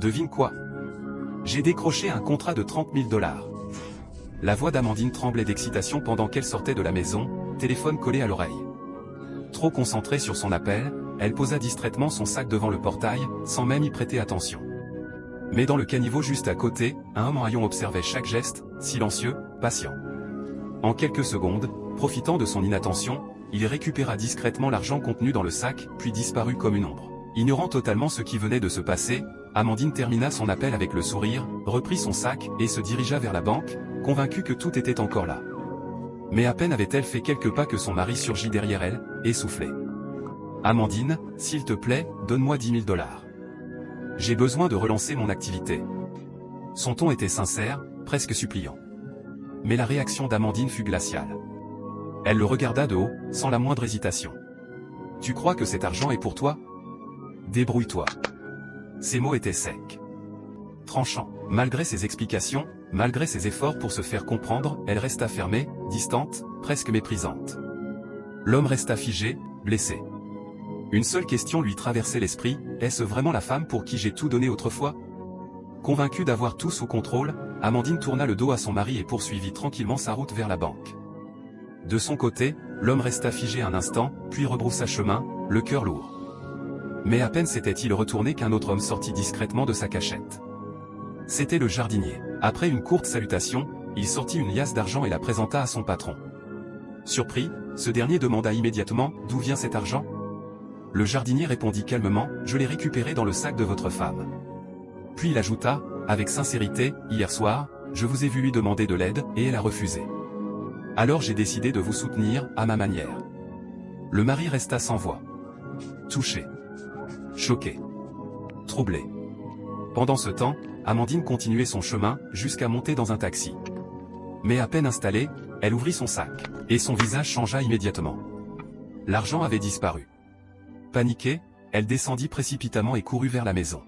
Devine quoi? J'ai décroché un contrat de 30 000 $. La voix d'Amandine tremblait d'excitation pendant qu'elle sortait de la maison, téléphone collé à l'oreille. Trop concentrée sur son appel, elle posa distraitement son sac devant le portail, sans même y prêter attention. Mais dans le caniveau juste à côté, un homme en haillons observait chaque geste, silencieux, patient. En quelques secondes, profitant de son inattention, il récupéra discrètement l'argent contenu dans le sac, puis disparut comme une ombre. Ignorant totalement ce qui venait de se passer, Amandine termina son appel avec le sourire, reprit son sac et se dirigea vers la banque, convaincue que tout était encore là. Mais à peine avait-elle fait quelques pas que son mari surgit derrière elle, essoufflé. « Amandine, s'il te plaît, donne-moi 10 000 $. J'ai besoin de relancer mon activité. » Son ton était sincère, presque suppliant. Mais la réaction d'Amandine fut glaciale. Elle le regarda de haut, sans la moindre hésitation. « Tu crois que cet argent est pour toi? Débrouille-toi. » Ces mots étaient secs. Tranchants. Malgré ses explications, malgré ses efforts pour se faire comprendre, elle resta fermée, distante, presque méprisante. L'homme resta figé, blessé. Une seule question lui traversait l'esprit, est-ce vraiment la femme pour qui j'ai tout donné autrefois? Convaincue d'avoir tout sous contrôle, Amandine tourna le dos à son mari et poursuivit tranquillement sa route vers la banque. De son côté, l'homme resta figé un instant, puis rebroussa chemin, le cœur lourd. Mais à peine s'était-il retourné qu'un autre homme sortit discrètement de sa cachette. C'était le jardinier. Après une courte salutation, il sortit une liasse d'argent et la présenta à son patron. Surpris, ce dernier demanda immédiatement « D'où vient cet argent ?» Le jardinier répondit calmement « Je l'ai récupéré dans le sac de votre femme. » Puis il ajouta, avec sincérité, « Hier soir, je vous ai vu lui demander de l'aide, et elle a refusé. Alors j'ai décidé de vous soutenir, à ma manière. » Le mari resta sans voix. Touché. Choqué. Troublé. Pendant ce temps, Amandine continuait son chemin, jusqu'à monter dans un taxi. Mais à peine installée, elle ouvrit son sac, et son visage changea immédiatement. L'argent avait disparu. Paniquée, elle descendit précipitamment et courut vers la maison.